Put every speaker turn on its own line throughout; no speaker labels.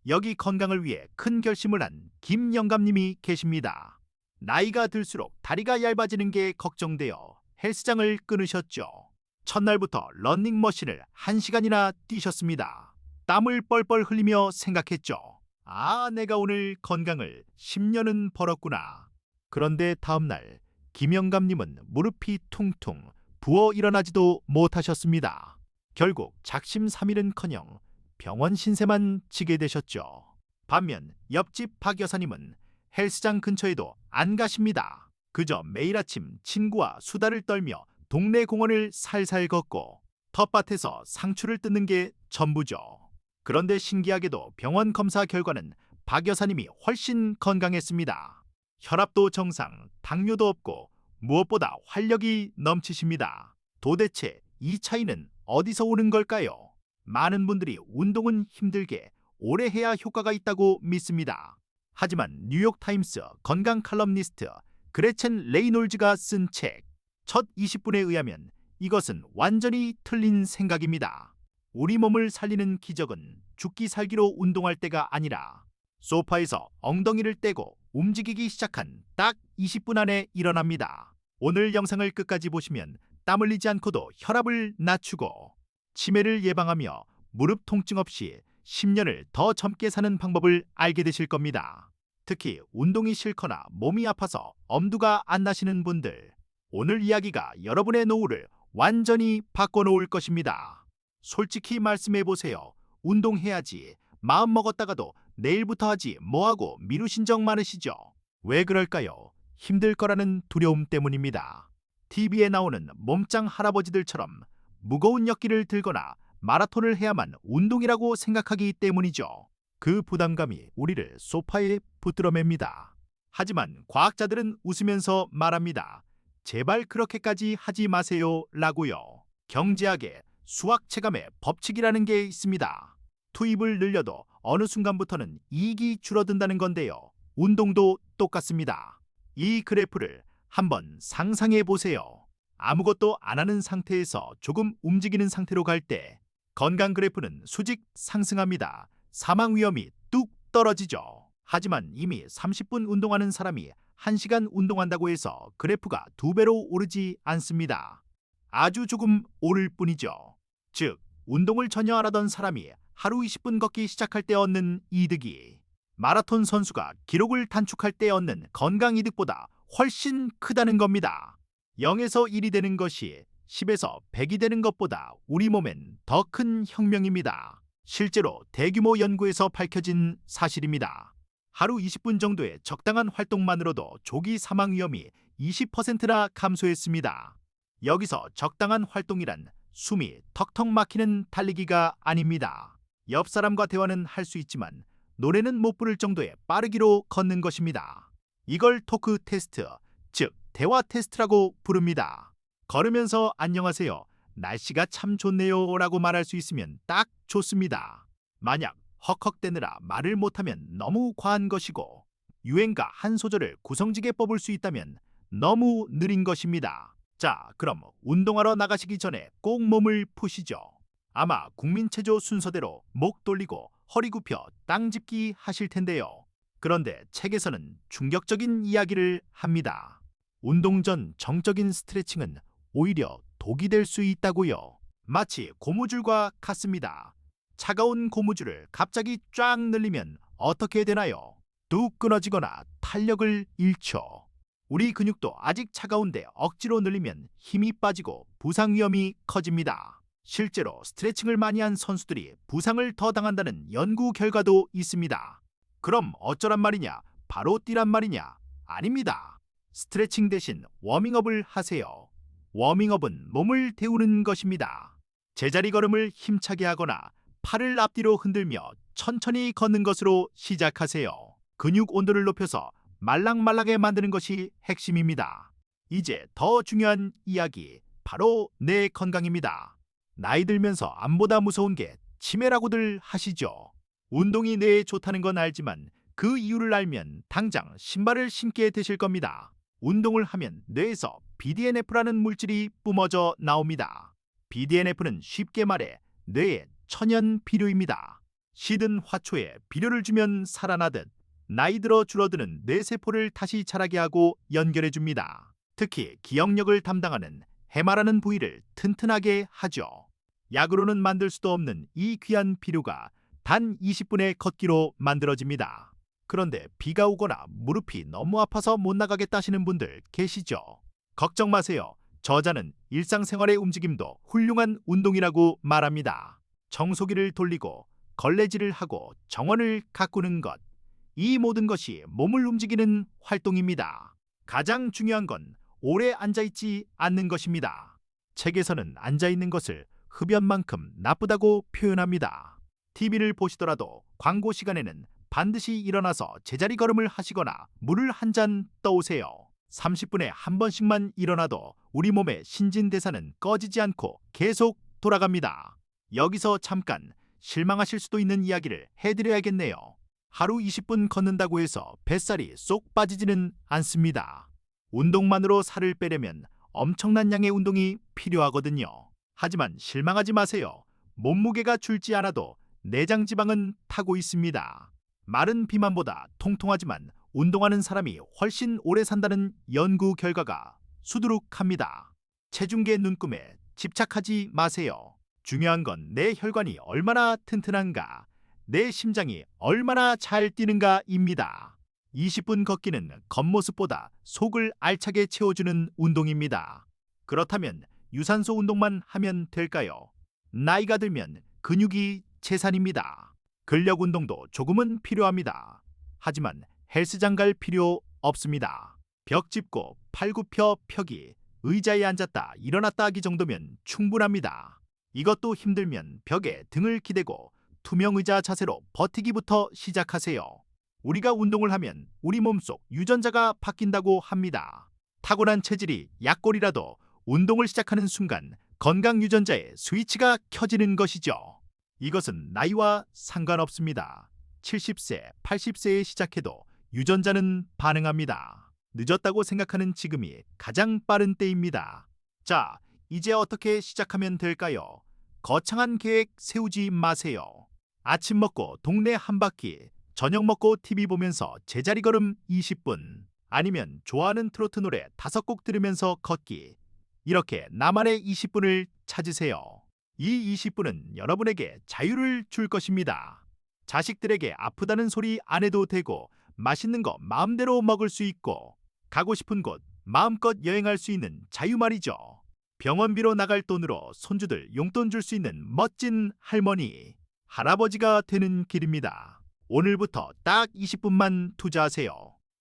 여기 건강을 위해 큰 결심을 한 김영감님이 계십니다. 나이가 들수록 다리가 얇아지는 게 걱정되어 헬스장을 끊으셨죠. 첫날부터 러닝머신을 1시간이나 뛰셨습니다. 땀을 뻘뻘 흘리며 생각했죠. 아, 내가 오늘 건강을 10년은 벌었구나. 그런데 다음날 김영감님은 무릎이 퉁퉁 부어 일어나지도 못하셨습니다. 결국 작심삼일은커녕 병원 신세만 지게 되셨죠. 반면 옆집 박 여사님은 헬스장 근처에도 안 가십니다. 그저 매일 아침 친구와 수다를 떨며 동네 공원을 살살 걷고 텃밭에서 상추를 뜯는 게 전부죠. 그런데 신기하게도 병원 검사 결과는 박 여사님이 훨씬 건강했습니다. 혈압도 정상, 당뇨도 없고 무엇보다 활력이 넘치십니다. 도대체 이 차이는 어디서 오는 걸까요? 많은 분들이 운동은 힘들게 오래 해야 효과가 있다고 믿습니다. 하지만 뉴욕타임스 건강 칼럼니스트 그레첸 레이놀즈가 쓴 책 첫 20분에 의하면 이것은 완전히 틀린 생각입니다. 우리 몸을 살리는 기적은 죽기 살기로 운동할 때가 아니라 소파에서 엉덩이를 떼고 움직이기 시작한 딱 20분 안에 일어납니다. 오늘 영상을 끝까지 보시면 땀 흘리지 않고도 혈압을 낮추고 치매를 예방하며 무릎 통증 없이 10년을 더 젊게 사는 방법을 알게 되실 겁니다. 특히 운동이 싫거나 몸이 아파서 엄두가 안 나시는 분들, 오늘 이야기가 여러분의 노후를 완전히 바꿔놓을 것입니다. 솔직히 말씀해보세요. 운동해야지 마음 먹었다가도 내일부터 하지 뭐하고 미루신 적 많으시죠? 왜 그럴까요? 힘들 거라는 두려움 때문입니다. TV에 나오는 몸짱 할아버지들처럼 무거운 역기를 들거나 마라톤을 해야만 운동이라고 생각하기 때문이죠. 그 부담감이 우리를 소파에 붙들어맵니다. 하지만 과학자들은 웃으면서 말합니다. 제발 그렇게까지 하지 마세요 라고요. 경제학에 수학 체감의 법칙이라는 게 있습니다. 투입을 늘려도 어느 순간부터는 이익이 줄어든다는 건데요. 운동도 똑같습니다. 이 그래프를 한번 상상해 보세요. 아무것도 안 하는 상태에서 조금 움직이는 상태로 갈 때 건강 그래프는 수직 상승합니다. 사망 위험이 뚝 떨어지죠. 하지만 이미 30분 운동하는 사람이 1시간 운동한다고 해서 그래프가 2배로 오르지 않습니다. 아주 조금 오를 뿐이죠. 즉, 운동을 전혀 안 하던 사람이 하루 20분 걷기 시작할 때 얻는 이득이 마라톤 선수가 기록을 단축할 때 얻는 건강 이득보다 훨씬 크다는 겁니다. 0에서 1이 되는 것이 10에서 100이 되는 것보다 우리 몸엔 더 큰 혁명입니다. 실제로 대규모 연구에서 밝혀진 사실입니다. 하루 20분 정도의 적당한 활동만으로도 조기 사망 위험이 20%나 감소했습니다. 여기서 적당한 활동이란 숨이 턱턱 막히는 달리기가 아닙니다. 옆 사람과 대화는 할 수 있지만 노래는 못 부를 정도의 빠르기로 걷는 것입니다. 이걸 토크 테스트, 즉 대화 테스트라고 부릅니다. 걸으면서 안녕하세요, 날씨가 참 좋네요 라고 말할 수 있으면 딱 좋습니다. 만약 헉헉대느라 말을 못하면 너무 과한 것이고 유행가 한 소절을 구성지게 뽑을 수 있다면 너무 느린 것입니다. 자, 그럼 운동하러 나가시기 전에 꼭 몸을 푸시죠. 아마 국민체조 순서대로 목 돌리고 허리 굽혀 땅 짚기 하실 텐데요. 그런데 책에서는 충격적인 이야기를 합니다. 운동 전 정적인 스트레칭은 오히려 독이 될 수 있다고요. 마치 고무줄과 같습니다. 차가운 고무줄을 갑자기 쫙 늘리면 어떻게 되나요? 뚝 끊어지거나 탄력을 잃죠. 우리 근육도 아직 차가운데 억지로 늘리면 힘이 빠지고 부상 위험이 커집니다. 실제로 스트레칭을 많이 한 선수들이 부상을 더 당한다는 연구 결과도 있습니다. 그럼 어쩌란 말이냐? 바로 뛰란 말이냐? 아닙니다. 스트레칭 대신 워밍업을 하세요. 워밍업은 몸을 데우는 것입니다. 제자리 걸음을 힘차게 하거나 팔을 앞뒤로 흔들며 천천히 걷는 것으로 시작하세요. 근육 온도를 높여서 말랑말랑하게 만드는 것이 핵심입니다. 이제 더 중요한 이야기, 바로 내 건강입니다. 나이 들면서 암보다 무서운 게 치매라고들 하시죠. 운동이 뇌에 좋다는 건 알지만 그 이유를 알면 당장 신발을 신게 되실 겁니다. 운동을 하면 뇌에서 BDNF라는 물질이 뿜어져 나옵니다. BDNF는 쉽게 말해 뇌의 천연 비료입니다. 시든 화초에 비료를 주면 살아나듯 나이 들어 줄어드는 뇌세포를 다시 자라게 하고 연결해줍니다. 특히 기억력을 담당하는 해마라는 부위를 튼튼하게 하죠. 약으로는 만들 수도 없는 이 귀한 비료가 단 20분의 걷기로 만들어집니다. 그런데 비가 오거나 무릎이 너무 아파서 못 나가겠다 하시는 분들 계시죠? 걱정 마세요. 저자는 일상생활의 움직임도 훌륭한 운동이라고 말합니다. 정수기를 돌리고 걸레질을 하고 정원을 가꾸는 것, 이 모든 것이 몸을 움직이는 활동입니다. 가장 중요한 건 오래 앉아있지 않는 것입니다. 책에서는 앉아있는 것을 흡연만큼 나쁘다고 표현합니다. TV를 보시더라도 광고 시간에는 반드시 일어나서 제자리 걸음을 하시거나 물을 한 잔 떠오세요. 30분에 한 번씩만 일어나도 우리 몸의 신진대사는 꺼지지 않고 계속 돌아갑니다. 여기서 잠깐 실망하실 수도 있는 이야기를 해드려야겠네요. 하루 20분 걷는다고 해서 뱃살이 쏙 빠지지는 않습니다. 운동만으로 살을 빼려면 엄청난 양의 운동이 필요하거든요. 하지만 실망하지 마세요. 몸무게가 줄지 않아도 내장 지방은 타고 있습니다. 마른 비만보다 통통하지만 운동하는 사람이 훨씬 오래 산다는 연구 결과가 수두룩합니다. 체중계 눈금에 집착하지 마세요. 중요한 건 내 혈관이 얼마나 튼튼한가, 내 심장이 얼마나 잘 뛰는가입니다. 20분 걷기는 겉모습보다 속을 알차게 채워주는 운동입니다. 그렇다면 유산소 운동만 하면 될까요? 나이가 들면 근육이 재산입니다. 근력 운동도 조금은 필요합니다. 하지만 헬스장 갈 필요 없습니다. 벽 짚고 팔 굽혀 펴기, 의자에 앉았다 일어났다 하기 정도면 충분합니다. 이것도 힘들면 벽에 등을 기대고 투명 의자 자세로 버티기부터 시작하세요. 우리가 운동을 하면 우리 몸속 유전자가 바뀐다고 합니다. 타고난 체질이 약골이라도 운동을 시작하는 순간 건강 유전자의 스위치가 켜지는 것이죠. 이것은 나이와 상관없습니다. 70세, 80세에 시작해도 유전자는 반응합니다. 늦었다고 생각하는 지금이 가장 빠른 때입니다. 자, 이제 어떻게 시작하면 될까요? 거창한 계획 세우지 마세요. 아침 먹고 동네 한 바퀴, 저녁 먹고 TV 보면서 제자리 걸음 20분, 아니면 좋아하는 트로트 노래 5곡 들으면서 걷기. 이렇게 나만의 20분을 찾으세요. 이 20분은 여러분에게 자유를 줄 것입니다. 자식들에게 아프다는 소리 안 해도 되고, 맛있는 거 마음대로 먹을 수 있고, 가고 싶은 곳 마음껏 여행할 수 있는 자유 말이죠. 병원비로 나갈 돈으로 손주들 용돈 줄 수 있는 멋진 할머니, 할아버지가 되는 길입니다. 오늘부터 딱 20분만 투자하세요.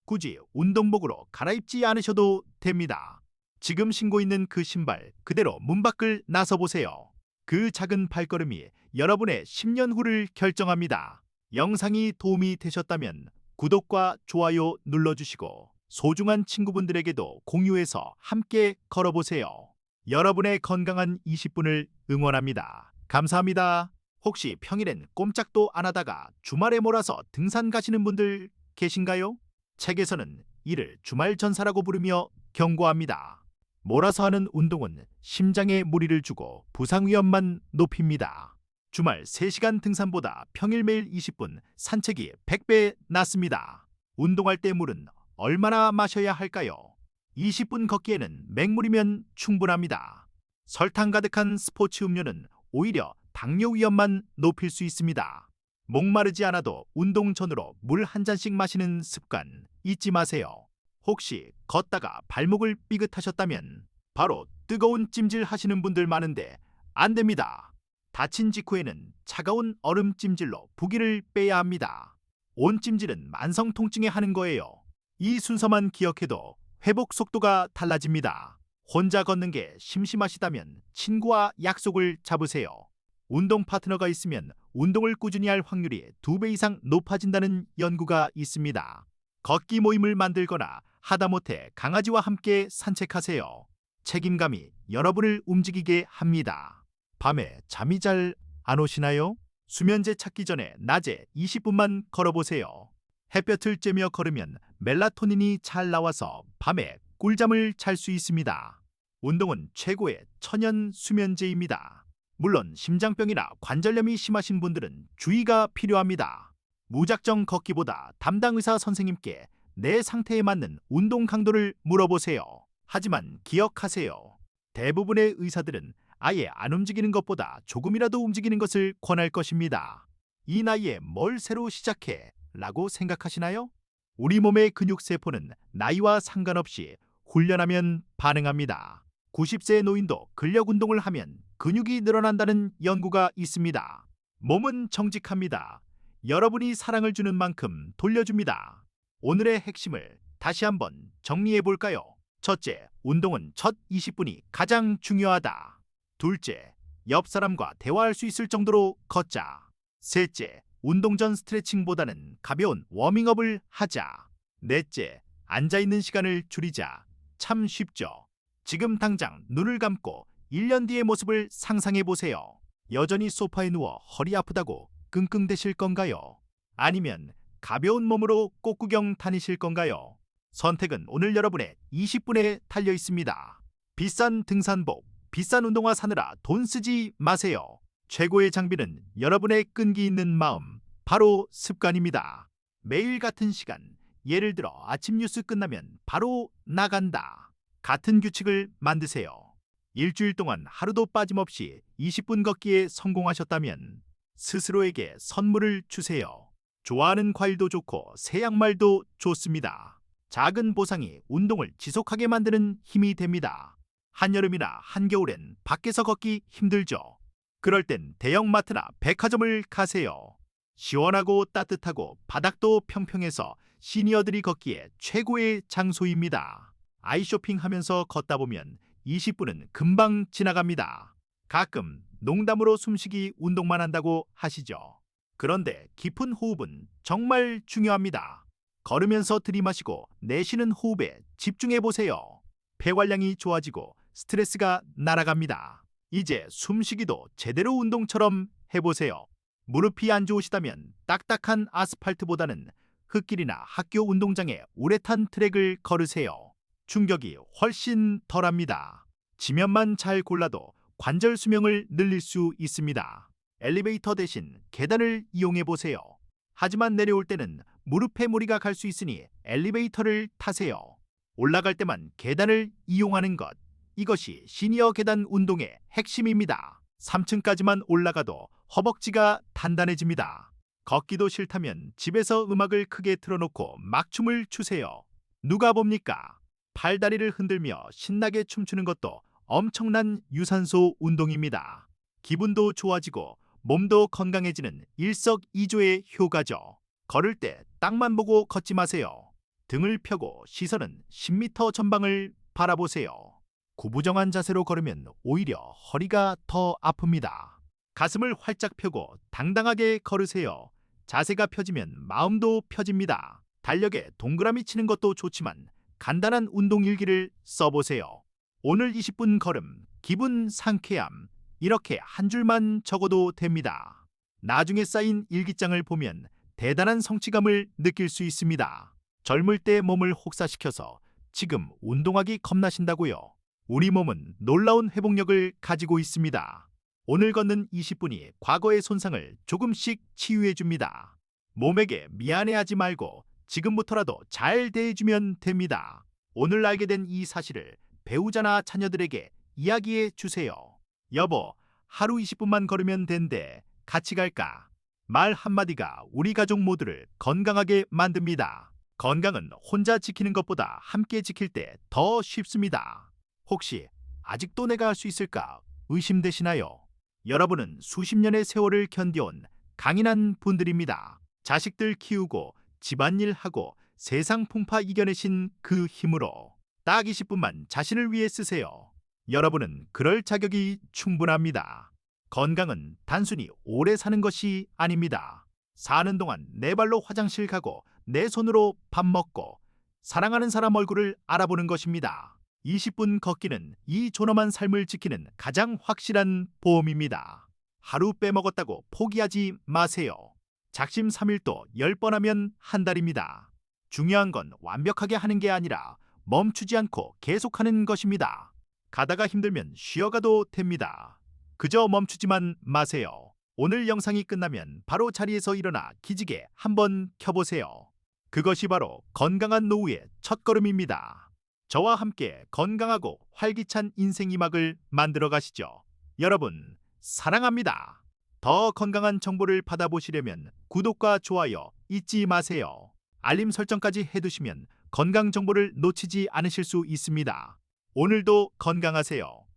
굳이 운동복으로 갈아입지 않으셔도 됩니다. 지금 신고 있는 그 신발 그대로 문 밖을 나서보세요. 그 작은 발걸음이 여러분의 10년 후를 결정합니다. 영상이 도움이 되셨다면 구독과 좋아요 눌러주시고 소중한 친구분들에게도 공유해서 함께 걸어보세요. 여러분의 건강한 20분을 응원합니다. 감사합니다. 혹시 평일엔 꼼짝도 안 하다가 주말에 몰아서 등산 가시는 분들 계신가요? 책에서는 이를 주말 전사라고 부르며 경고합니다. 몰아서 하는 운동은 심장에 무리를 주고 부상 위험만 높입니다. 주말 3시간 등산보다 평일 매일 20분 산책이 100배 낫습니다. 운동할 때 물은 얼마나 마셔야 할까요? 20분 걷기에는 맹물이면 충분합니다. 설탕 가득한 스포츠 음료는 오히려 당뇨 위험만 높일 수 있습니다. 목마르지 않아도 운동 전으로 물 한 잔씩 마시는 습관 잊지 마세요. 혹시 걷다가 발목을 삐긋하셨다면 바로 뜨거운 찜질 하시는 분들 많은데 안 됩니다. 다친 직후에는 차가운 얼음 찜질로 부기를 빼야 합니다. 온 찜질은 만성 통증에 하는 거예요. 이 순서만 기억해도 회복 속도가 달라집니다. 혼자 걷는 게 심심하시다면 친구와 약속을 잡으세요. 운동 파트너가 있으면 운동을 꾸준히 할 확률이 2배 이상 높아진다는 연구가 있습니다. 걷기 모임을 만들거나 하다못해 강아지와 함께 산책하세요. 책임감이 여러분을 움직이게 합니다. 밤에 잠이 잘 안 오시나요? 수면제 찾기 전에 낮에 20분만 걸어보세요. 햇볕을 쬐며 걸으면 멜라토닌이 잘 나와서 밤에 꿀잠을 잘 수 있습니다. 운동은 최고의 천연 수면제입니다. 물론 심장병이나 관절염이 심하신 분들은 주의가 필요합니다. 무작정 걷기보다 담당 의사 선생님께 내 상태에 맞는 운동 강도를 물어보세요. 하지만 기억하세요. 대부분의 의사들은 아예 안 움직이는 것보다 조금이라도 움직이는 것을 권할 것입니다. 이 나이에 뭘 새로 시작해? 라고 생각하시나요? 우리 몸의 근육세포는 나이와 상관없이 훈련하면 반응합니다. 90세의 노인도 근력 운동을 하면 근육이 늘어난다는 연구가 있습니다. 몸은 정직합니다. 여러분이 사랑을 주는 만큼 돌려줍니다. 오늘의 핵심을 다시 한번 정리해 볼까요? 첫째, 운동은 첫 20분이 가장 중요하다. 둘째, 옆 사람과 대화할 수 있을 정도로 걷자. 셋째, 운동 전 스트레칭보다는 가벼운 워밍업을 하자. 넷째, 앉아있는 시간을 줄이자. 참 쉽죠? 지금 당장 눈을 감고 1년 뒤의 모습을 상상해 보세요. 여전히 소파에 누워 허리 아프다고 끙끙대실 건가요? 아니면 가벼운 몸으로 꽃구경 다니실 건가요? 선택은 오늘 여러분의 20분에 달려 있습니다. 비싼 등산복, 비싼 운동화 사느라 돈 쓰지 마세요. 최고의 장비는 여러분의 끈기 있는 마음, 바로 습관입니다. 매일 같은 시간, 예를 들어 아침 뉴스 끝나면 바로 나간다. 같은 규칙을 만드세요. 일주일 동안 하루도 빠짐없이 20분 걷기에 성공하셨다면 스스로에게 선물을 주세요. 좋아하는 과일도 좋고 새 양말도 좋습니다. 작은 보상이 운동을 지속하게 만드는 힘이 됩니다. 한여름이나 한겨울엔 밖에서 걷기 힘들죠. 그럴 땐 대형마트나 백화점을 가세요. 시원하고 따뜻하고 바닥도 평평해서 시니어들이 걷기에 최고의 장소입니다. 아이쇼핑하면서 걷다 보면 20분은 금방 지나갑니다. 가끔 농담으로 숨쉬기 운동만 한다고 하시죠. 그런데 깊은 호흡은 정말 중요합니다. 걸으면서 들이마시고 내쉬는 호흡에 집중해 보세요. 폐활량이 좋아지고 스트레스가 날아갑니다. 이제 숨쉬기도 제대로 운동처럼 해보세요. 무릎이 안 좋으시다면 딱딱한 아스팔트보다는 흙길이나 학교 운동장의 우레탄 트랙을 걸으세요. 충격이 훨씬 덜합니다. 지면만 잘 골라도 관절 수명을 늘릴 수 있습니다. 엘리베이터 대신 계단을 이용해 보세요. 하지만 내려올 때는 무릎에 무리가 갈 수 있으니 엘리베이터를 타세요. 올라갈 때만 계단을 이용하는 것. 이것이 시니어 계단 운동의 핵심입니다. 3층까지만 올라가도 허벅지가 단단해집니다. 걷기도 싫다면 집에서 음악을 크게 틀어놓고 막춤을 추세요. 누가 봅니까? 팔다리를 흔들며 신나게 춤추는 것도 엄청난 유산소 운동입니다. 기분도 좋아지고 몸도 건강해지는 일석이조의 효과죠. 걸을 때 땅만 보고 걷지 마세요. 등을 펴고 시선은 10m 전방을 바라보세요. 구부정한 자세로 걸으면 오히려 허리가 더 아픕니다. 가슴을 활짝 펴고 당당하게 걸으세요. 자세가 펴지면 마음도 펴집니다. 달력에 동그라미 치는 것도 좋지만 간단한 운동 일기를 써보세요. 오늘 20분 걸음, 기분 상쾌함. 이렇게 한 줄만 적어도 됩니다. 나중에 쌓인 일기장을 보면 대단한 성취감을 느낄 수 있습니다. 젊을 때 몸을 혹사시켜서 지금 운동하기 겁나신다고요? 우리 몸은 놀라운 회복력을 가지고 있습니다. 오늘 걷는 20분이 과거의 손상을 조금씩 치유해줍니다. 몸에게 미안해하지 말고 지금부터라도 잘 대해주면 됩니다. 오늘 알게 된 이 사실을 배우자나 자녀들에게 이야기해 주세요. 여보, 하루 20분만 걸으면 된대. 같이 갈까? 말 한마디가 우리 가족 모두를 건강하게 만듭니다. 건강은 혼자 지키는 것보다 함께 지킬 때 더 쉽습니다. 혹시 아직도 내가 할 수 있을까 의심되시나요? 여러분은 수십 년의 세월을 견뎌온 강인한 분들입니다. 자식들 키우고 집안일 하고 세상 풍파 이겨내신 그 힘으로 딱 20분만 자신을 위해 쓰세요. 여러분은 그럴 자격이 충분합니다. 건강은 단순히 오래 사는 것이 아닙니다. 사는 동안 내 발로 화장실 가고 내 손으로 밥 먹고 사랑하는 사람 얼굴을 알아보는 것입니다. 20분 걷기는 이 존엄한 삶을 지키는 가장 확실한 보험입니다. 하루 빼먹었다고 포기하지 마세요. 작심 3일도 10번 하면 한 달입니다. 중요한 건 완벽하게 하는 게 아니라 멈추지 않고 계속하는 것입니다. 가다가 힘들면 쉬어가도 됩니다. 그저 멈추지만 마세요. 오늘 영상이 끝나면 바로 자리에서 일어나 기지개 한번 켜보세요. 그것이 바로 건강한 노후의 첫걸음입니다. 저와 함께 건강하고 활기찬 인생 이막을 만들어 가시죠. 여러분, 사랑합니다. 더 건강한 정보를 받아보시려면 구독과 좋아요 잊지 마세요. 알림 설정까지 해두시면 건강 정보를 놓치지 않으실 수 있습니다. 오늘도 건강하세요.